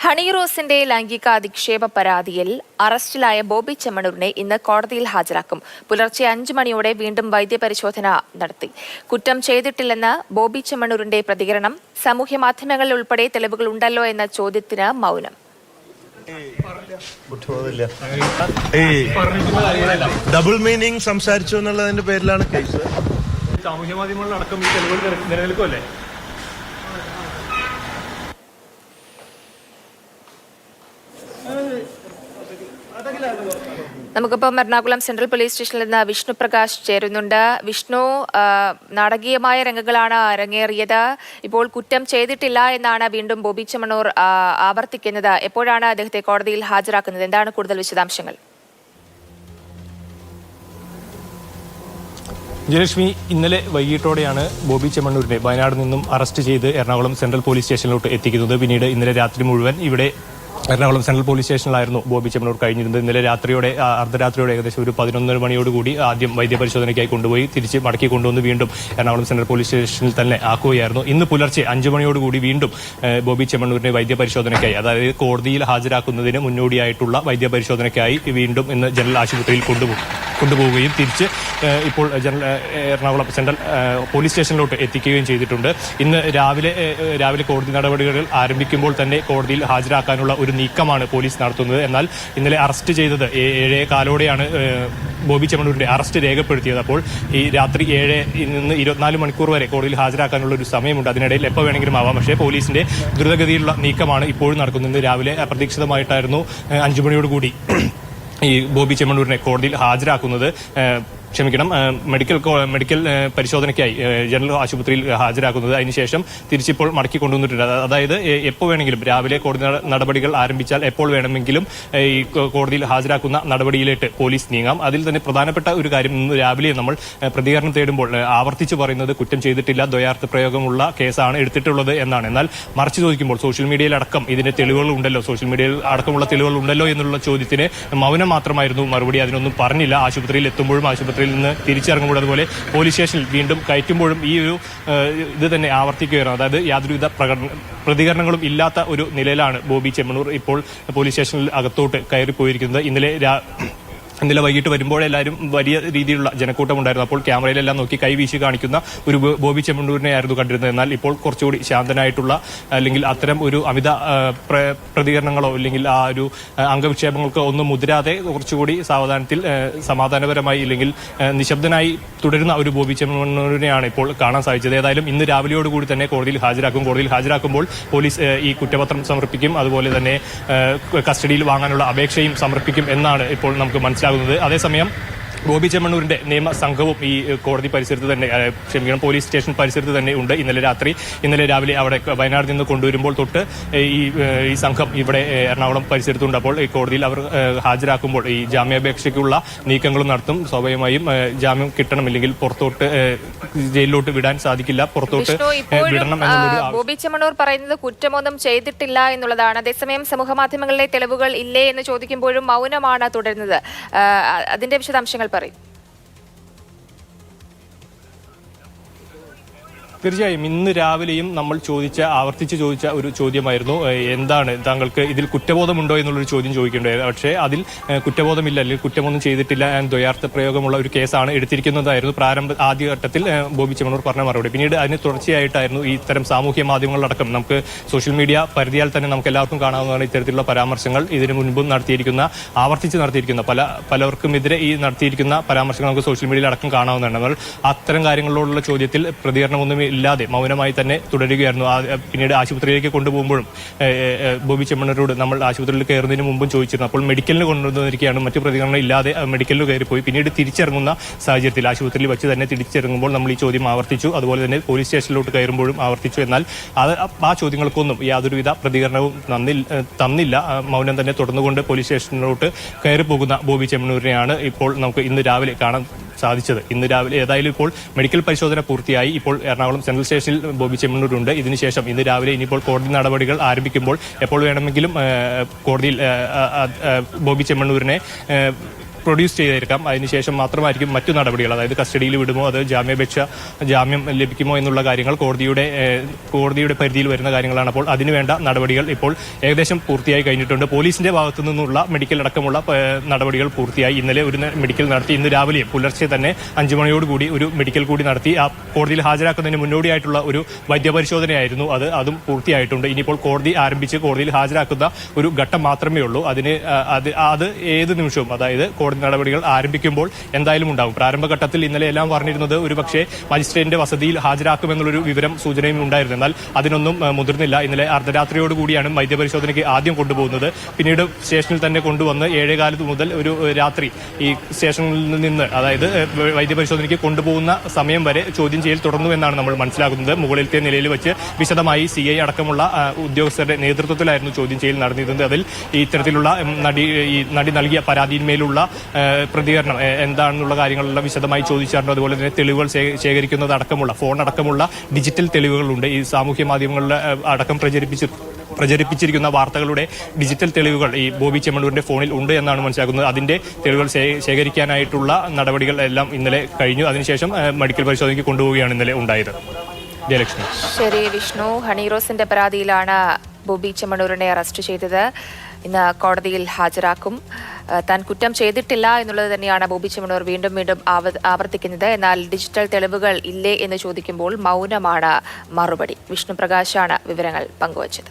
Honey റോസിന്റെ ലൈംഗികാധിക്ഷേപ പരാതിയിൽ അറസ്റ്റിലായ ബോബി ചെമ്മണൂരിനെ ഇന്ന് കോടതിയിൽ ഹാജരാക്കും. പുലർച്ചെ 5 മണിയോടെ വീണ്ടും വൈദ്യപരിശോധന നടത്തി. കുറ്റം ചെയ്തിട്ടില്ലെന്ന് ബോബി ചെമ്മണൂരിന്റെ പ്രതികരണം. സാമൂഹ്യമാധ്യമങ്ങളിൽ ഉൾപ്പെടെ തെളിവുകൾ ഉണ്ടല്ലോ എന്ന ചോദ്യത്തിന് മൗനം. ഡബിൾ മീനിങ് സംസാരിച്ചു എന്നുള്ളതിന്റെ പേരിലാണ് കേസ്. സാമൂഹ്യ മാധ്യമങ്ങളിലടക്കം ഈ തെളിവുകൾ നിലനിൽക്കുമല്ലേ? നമുക്കിപ്പം എറണാകുളം സെൻട്രൽ പോലീസ് സ്റ്റേഷനിൽ നിന്ന് വിഷ്ണു പ്രകാശ് ചേരുന്നുണ്ട്. വിഷ്ണു, നാടകീയമായ രംഗങ്ങളാണ് അരങ്ങേറിയത്. ഇപ്പോൾ കുറ്റം ചെയ്തിട്ടില്ല എന്നാണ് വീണ്ടും ബോബി ചെമ്മണൂർ ആവർത്തിക്കുന്നത്. എപ്പോഴാണ് അദ്ദേഹത്തെ കോടതിയിൽ ഹാജരാക്കുന്നത്? എന്താണ് കൂടുതൽ വിശദാംശങ്ങൾ? ജയലക്ഷ്മി, ഇന്നലെ വൈകിട്ടോടെയാണ് ബോബി ചെമ്മണൂരിനെ വയനാട് നിന്നും അറസ്റ്റ് ചെയ്ത് എറണാകുളം സെൻട്രൽ പോലീസ് സ്റ്റേഷനിലോട്ട് എത്തിക്കുന്നത്. പിന്നീട് ഇന്നലെ രാത്രി മുഴുവൻ ഇവിടെ എറണാകുളം സെൻട്രൽ പോലീസ് സ്റ്റേഷനിലായിരുന്നു ബോബി ചെമ്മണൂർ കഴിഞ്ഞിരുന്നത്. ഇന്നലെ അർദ്ധരാത്രിയോടെ ഏകദേശം ഒരു 11 മണിയോടുകൂടി ആദ്യം വൈദ്യപരിശോധനയ്ക്കായി കൊണ്ടുപോയി തിരിച്ച് മടക്കി കൊണ്ടുവന്ന് വീണ്ടും എറണാകുളം സെൻട്രൽ പോലീസ് സ്റ്റേഷനിൽ തന്നെ ആക്കുകയായിരുന്നു. ഇന്ന് പുലർച്ചെ 5 മണിയോടുകൂടി വീണ്ടും ബോബി ചെമ്മണൂരിനെ വൈദ്യപരിശോധനയ്ക്കായി, അതായത് കോടതിയിൽ ഹാജരാക്കുന്നതിന് മുന്നോടിയായിട്ടുള്ള വൈദ്യപരിശോധനയ്ക്കായി വീണ്ടും ഇന്ന് ജനറൽ ആശുപത്രിയിൽ കൊണ്ടുപോവുകയും തിരിച്ച് ഇപ്പോൾ എറണാകുളം സെൻട്രൽ പോലീസ് സ്റ്റേഷനിലോട്ട് എത്തിക്കുകയും ചെയ്തിട്ടുണ്ട്. ഇന്ന് രാവിലെ കോടതി നടപടികൾ ആരംഭിക്കുമ്പോൾ തന്നെ കോടതിയിൽ ഹാജരാക്കാനുള്ള ഒരു നീക്കമാണ് പോലീസ് നടത്തുന്നത്. എന്നാൽ ഇന്നലെ അറസ്റ്റ് ചെയ്തത് 7:15 ബോബി ചെമ്മണൂരിന്റെ അറസ്റ്റ് രേഖപ്പെടുത്തിയത്. അപ്പോൾ ഈ രാത്രി 7 നിന്ന് 24 മണിക്കൂർ വരെ കോടതിയിൽ ഹാജരാക്കാനുള്ള ഒരു സമയമുണ്ട്. അതിനിടയിൽ എപ്പോൾ വേണമെങ്കിലും ആവാം. പക്ഷേ പോലീസിന്റെ ദ്രുതഗതിയിലുള്ള നീക്കമാണ് ഇപ്പോഴും നടക്കുന്നത്. രാവിലെ അപ്രതീക്ഷിതമായിട്ടായിരുന്നു 5 മണിയോടുകൂടി ഈ ബോബി ചെമ്മണൂരിനെ കോടതിയിൽ ഹാജരാക്കുന്നത്. മെഡിക്കൽ പരിശോധനയ്ക്കായി ജനറൽ ആശുപത്രിയിൽ ഹാജരാക്കുന്നത്. അതിനുശേഷം തിരിച്ചിപ്പോൾ മടക്കി കൊണ്ടുവന്നിട്ടുണ്ട്. അതായത് എപ്പോൾ വേണമെങ്കിലും രാവിലെ കോടതി നടപടികൾ ആരംഭിച്ചാൽ എപ്പോൾ വേണമെങ്കിലും ഈ കോടതിയിൽ ഹാജരാക്കുന്ന നടപടിയിലേക്ക് പോലീസ് നീങ്ങാം. അതിൽ തന്നെ പ്രധാനപ്പെട്ട ഒരു കാര്യം, ഇന്ന് രാവിലെ നമ്മൾ പ്രതികരണം തേടുമ്പോൾ ആവർത്തിച്ച് പറയുന്നത് കുറ്റം ചെയ്തിട്ടില്ല, ദ്വയാർത്ഥ പ്രയോഗമുള്ള കേസാണ് എടുത്തിട്ടുള്ളത് എന്നാണ്. എന്നാൽ മറിച്ച് ചോദിക്കുമ്പോൾ സോഷ്യൽ മീഡിയയിലടക്കം ഇതിന്റെ തെളിവുകൾ ഉണ്ടല്ലോ, സോഷ്യൽ മീഡിയയിൽ അടക്കമുള്ള തെളിവുകൾ ഉണ്ടല്ലോ എന്നുള്ള ചോദ്യത്തിന് മൗനം മാത്രമായിരുന്നു മറുപടി. അതിനൊന്നും പറഞ്ഞില്ല. ആശുപത്രിയിൽ എത്തുമ്പോഴും ആശുപത്രിയിൽ നിന്ന് തിരിച്ചിറങ്ങുമ്പോൾ അതുപോലെ പോലീസ് സ്റ്റേഷനിൽ വീണ്ടും കയറ്റുമ്പോഴും ഈ ഒരു ഇത് തന്നെ ആവർത്തിക്കുകയാണ്. അതായത് യാതൊരുവിധ പ്രതികരണങ്ങളും ഇല്ലാത്ത ഒരു നിലയിലാണ് ബോബി ചെമ്മണൂർ ഇപ്പോൾ പോലീസ് സ്റ്റേഷനിൽ അകത്തോട്ട് കയറിപ്പോയിരിക്കുന്നത്. ഇന്നലെ വൈകിട്ട് വരുമ്പോഴെല്ലാവരും വലിയ രീതിയിലുള്ള ജനക്കൂട്ടം ഉണ്ടായിരുന്നു. അപ്പോൾ ക്യാമറയിലെല്ലാം നോക്കി കൈവീശി കാണിക്കുന്ന ഒരു ബോബി ചെമ്മണൂരിനെ ആയിരുന്നു കണ്ടിരുന്നത്. എന്നാൽ ഇപ്പോൾ കുറച്ചുകൂടി ശാന്തനായിട്ടുള്ള, അല്ലെങ്കിൽ അത്തരം ഒരു അമിത പ്രതികരണങ്ങളോ അല്ലെങ്കിൽ ആ ഒരു അംഗവിക്ഷേപങ്ങൾക്കോ ഒന്നും മുതിരാതെ കുറച്ചുകൂടി സാവധാനത്തിൽ സമാധാനപരമായി അല്ലെങ്കിൽ നിശബ്ദനായി തുടരുന്ന ഒരു ബോബി ചെമ്മണൂരിനെയാണ് ഇപ്പോൾ കാണാൻ സാധിച്ചത്. ഏതായാലും ഇന്ന് രാവിലെയോടുകൂടി തന്നെ കോടതിയിൽ ഹാജരാക്കും. കോടതിയിൽ ഹാജരാക്കുമ്പോൾ പോലീസ് ഈ കുറ്റപത്രം സമർപ്പിക്കും, അതുപോലെ തന്നെ കസ്റ്റഡിയിൽ വാങ്ങാനുള്ള അപേക്ഷയും സമർപ്പിക്കും എന്നാണ് ഇപ്പോൾ നമുക്ക് മനസ്സിലാക്കുന്നത്. അതേസമയം ബോബി ചെമ്മണൂരിന്റെ നിയമ സംഘവും ഈ കോടതി പരിസരത്ത് തന്നെ, പോലീസ് സ്റ്റേഷൻ പരിസരത്ത് തന്നെ ഉണ്ട്. ഇന്നലെ രാവിലെ അവിടെ വയനാട് നിന്ന് കൊണ്ടുവരുമ്പോൾ തൊട്ട് ഈ സംഘം ഇവിടെ എറണാകുളം പരിസരത്തുണ്ട്. അപ്പോൾ ഈ കോടതിയിൽ അവർ ഹാജരാക്കുമ്പോൾ ഈ ജാമ്യാപേക്ഷയ്ക്കുള്ള നീക്കങ്ങളും നടത്തും. സ്വാഭാവികമായും ജാമ്യം കിട്ടണം, ഇല്ലെങ്കിൽ പുറത്തോട്ട് ജയിലിലോട്ട് വിടാൻ സാധിക്കില്ല, പുറത്തോട്ട് വിടണം എന്നുള്ളൊരു. ബോബി ചെമ്മണൂർ പറയുന്നത് കുറ്റമൊന്നും ചെയ്തിട്ടില്ല എന്നുള്ളതാണ്. അതേസമയം സമൂഹമാധ്യമങ്ങളിലെ തെളിവുകൾ ഇല്ലേ എന്ന് ചോദിക്കുമ്പോഴും മൗനമാണ് തുടരുന്നത്. അതിന്റെ വിശദാംശങ്ങൾ പറയും. തീർച്ചയായും ഇന്ന് രാവിലെയും നമ്മൾ ആവർത്തിച്ച് ചോദിച്ച ഒരു ചോദ്യമായിരുന്നു, എന്താണ് താങ്കൾക്ക് ഇതിൽ കുറ്റബോധമുണ്ടോ എന്നുള്ളൊരു ചോദ്യം ചോദിക്കേണ്ടത്. പക്ഷേ അതിൽ കുറ്റബോധമില്ല, അല്ലെങ്കിൽ കുറ്റമൊന്നും ചെയ്തിട്ടില്ല, ദ്വയാർത്ഥ പ്രയോഗമുള്ള ഒരു കേസാണ് എടുത്തിരിക്കുന്നതായിരുന്നു ആദ്യഘട്ടത്തിൽ ബോബി ചെമ്മണൂർ പറഞ്ഞ മറുപടി. പിന്നീട് അതിന് തുടർച്ചയായിട്ടായിരുന്നു ഈ ഇത്തരം സാമൂഹ്യ മാധ്യമങ്ങളിലടക്കം, നമുക്ക് സോഷ്യൽ മീഡിയ പരിധിയാൽ തന്നെ നമുക്ക് എല്ലാവർക്കും കാണാവുന്നതാണ് ഇത്തരത്തിലുള്ള പരാമർശങ്ങൾ. ഇതിനു മുൻപും ആവർത്തിച്ച് നടത്തിയിരിക്കുന്ന പലർക്കുമെതിരെ ഈ നടത്തിയിരിക്കുന്ന പരാമർശങ്ങൾ നമുക്ക് സോഷ്യൽ മീഡിയയിൽ അടക്കം കാണാവുന്നതാണ്. എന്നാൽ അത്തരം കാര്യങ്ങളോടുള്ള ചോദ്യത്തിൽ പ്രതികരണമൊന്നും ഇല്ലാതെ മൗനമായി തന്നെ തുടരുകയായിരുന്നു. പിന്നീട് ആശുപത്രിയിലേക്ക് കൊണ്ടുപോകുമ്പോഴും ബോബി ചെമ്മണൂരോട് നമ്മൾ ആശുപത്രിയിൽ കയറുന്നതിന് മുമ്പും ചോദിച്ചിരുന്നു. അപ്പോൾ മെഡിക്കലിന് കൊണ്ടുവന്നിരിക്കുകയാണ്, മറ്റു പ്രതികരണം ഇല്ലാതെ മെഡിക്കലിൽ കയറിപ്പോയി. പിന്നീട് തിരിച്ചിറങ്ങുന്ന സാഹചര്യത്തിൽ ആശുപത്രിയിൽ വെച്ച് തന്നെ തിരിച്ചിറങ്ങുമ്പോൾ നമ്മൾ ഈ ചോദ്യം ആവർത്തിച്ചു. അതുപോലെ തന്നെ പോലീസ് സ്റ്റേഷനിലോട്ട് കയറുമ്പോഴും ആവർത്തിച്ചു. എന്നാൽ ആ ചോദ്യങ്ങൾക്കൊന്നും യാതൊരുവിധ പ്രതികരണവും തന്നില്ല. മൗനം തന്നെ തുടർന്നുകൊണ്ട് പോലീസ് സ്റ്റേഷനിലോട്ട് കയറി പോകുന്ന ബോബി ചെമ്മണൂരിനെയാണ് ഇപ്പോൾ നമുക്ക് ഇന്ന് രാവിലെ കാണാൻ സാധിച്ചത്. ഇന്ന് രാവിലെ ഏതായാലും ഇപ്പോൾ മെഡിക്കൽ പരിശോധന പൂർത്തിയായി. ഇപ്പോൾ എറണാകുളം സെൻട്രൽ സ്റ്റേഷനിൽ ബോബി ചെമ്മണൂരുണ്ട്. ഇതിനുശേഷം ഇന്ന് രാവിലെ ഇനിയിപ്പോൾ കോടതി നടപടികൾ ആരംഭിക്കുമ്പോൾ എപ്പോൾ വേണമെങ്കിലും കോടതിയിൽ ബോബി ചെമ്മണൂരിനെ പ്രൊഡ്യൂസ് ചെയ്തേക്കാം. അതിനുശേഷം മാത്രമായിരിക്കും മറ്റു നടപടികൾ, അതായത് കസ്റ്റഡിയിൽ വിടുമോ, അത് ജാമ്യം ലഭിക്കുമോ എന്നുള്ള കാര്യങ്ങൾ കോടതിയുടെ പരിധിയിൽ വരുന്ന കാര്യങ്ങളാണ്. അപ്പോൾ അതിനുവേണ്ട നടപടികൾ ഇപ്പോൾ ഏകദേശം പൂർത്തിയായി കഴിഞ്ഞിട്ടുണ്ട്. പോലീസിന്റെ ഭാഗത്തു നിന്നുള്ള മെഡിക്കൽ അടക്കമുള്ള നടപടികൾ പൂർത്തിയായി. ഇന്നലെ ഒരു മെഡിക്കൽ നടത്തി. ഇന്ന് രാവിലെ പുലർച്ചെ തന്നെ 5 മണിയോടുകൂടി ഒരു മെഡിക്കൽ കൂടി നടത്തി. ആ കോടതിയിൽ ഹാജരാക്കുന്നതിന് മുന്നോടിയായിട്ടുള്ള ഒരു വൈദ്യപരിശോധനയായിരുന്നു അതും പൂർത്തിയായിട്ടുണ്ട്. ഇനിയിപ്പോൾ കോടതി ആരംഭിച്ച് കോടതിയിൽ ഹാജരാക്കുന്ന ഒരു ഘട്ടം മാത്രമേ ഉള്ളൂ. അത് ഏത് നിമിഷവും, അതായത് കോടതി നടപടികൾ ആരംഭിക്കുമ്പോൾ എന്തായാലും ഉണ്ടാകും. പ്രാരംഭഘട്ടത്തിൽ ഇന്നലെ എല്ലാം പറഞ്ഞിരുന്നത് ഒരുപക്ഷെ മജിസ്ട്രേറ്റിന്റെ വസതിയിൽ ഹാജരാക്കുമെന്നുള്ളൊരു വിവരം ഉണ്ടായിരുന്നു. എന്നാൽ അതിനൊന്നും മുതിർന്നില്ല. ഇന്നലെ അർദ്ധരാത്രിയോടുകൂടിയാണ് വൈദ്യപരിശോധനയ്ക്ക് ആദ്യം കൊണ്ടുപോകുന്നത്. പിന്നീട് സ്റ്റേഷനിൽ തന്നെ കൊണ്ടുവന്ന് 7:15 മുതൽ ഒരു രാത്രി ഈ സ്റ്റേഷനിൽ നിന്ന്, അതായത് വൈദ്യപരിശോധനയ്ക്ക് കൊണ്ടുപോകുന്ന സമയം വരെ ചോദ്യം ചെയ്യൽ തുടർന്നു എന്നാണ് നമ്മൾ മനസ്സിലാക്കുന്നത്. മുകളിലത്തെ നിലയിൽ വെച്ച് വിശദമായി CI അടക്കമുള്ള ഉദ്യോഗസ്ഥരുടെ നേതൃത്വത്തിലായിരുന്നു ചോദ്യം ചെയ്യൽ നടന്നിരുന്നത്. അതിൽ ഇത്തരത്തിലുള്ള നടി നൽകിയ പരാതിയിന്മേലുള്ള പ്രതികരണം എന്താണെന്നുള്ള കാര്യങ്ങളെല്ലാം വിശദമായി ചോദിച്ചായിരുന്നു. അതുപോലെ തന്നെ തെളിവുകൾ ശേഖരിക്കുന്നത് അടക്കമുള്ള ഫോൺ അടക്കമുള്ള ഡിജിറ്റൽ തെളിവുകളുണ്ട്. ഈ സാമൂഹ്യ മാധ്യമങ്ങളിൽ അടക്കം പ്രചരിപ്പിച്ചിരിക്കുന്ന വാർത്തകളുടെ ഡിജിറ്റൽ തെളിവുകൾ ഈ ബോബി ചെമ്മണ്ണൂരിന്റെ ഫോണിൽ ഉണ്ട് എന്നാണ് മനസ്സിലാക്കുന്നത്. അതിന്റെ തെളിവുകൾ ശേഖരിക്കാനായിട്ടുള്ള നടപടികൾ എല്ലാം ഇന്നലെ കഴിഞ്ഞു. അതിനുശേഷം മെഡിക്കൽ പരിശോധനയ്ക്ക് കൊണ്ടുപോവുകയാണ് ഇന്നലെ ഉണ്ടായത്. ജയലക്ഷ്മി. ശരി വിഷ്ണു, ഹണിറോസിന്റെ പരാതിയിലാണ് ബോബി ചെമ്മണ്ണൂരിനെ അറസ്റ്റ് ചെയ്തത്. ഇന്ന് കോടതിയിൽ ഹാജരാക്കും. താൻ കുറ്റം ചെയ്തിട്ടില്ല എന്നുള്ളത് തന്നെയാണ് ബോബി ചെമ്മണ്ണൂർ വീണ്ടും ആവർത്തിക്കുന്നത്. എന്നാൽ ഡിജിറ്റൽ തെളിവുകൾ ഇല്ലേ എന്ന് ചോദിക്കുമ്പോൾ മൗനമാണ് മറുപടി. വിഷ്ണു പ്രകാശാണ് വിവരങ്ങൾ പങ്കുവച്ചത്.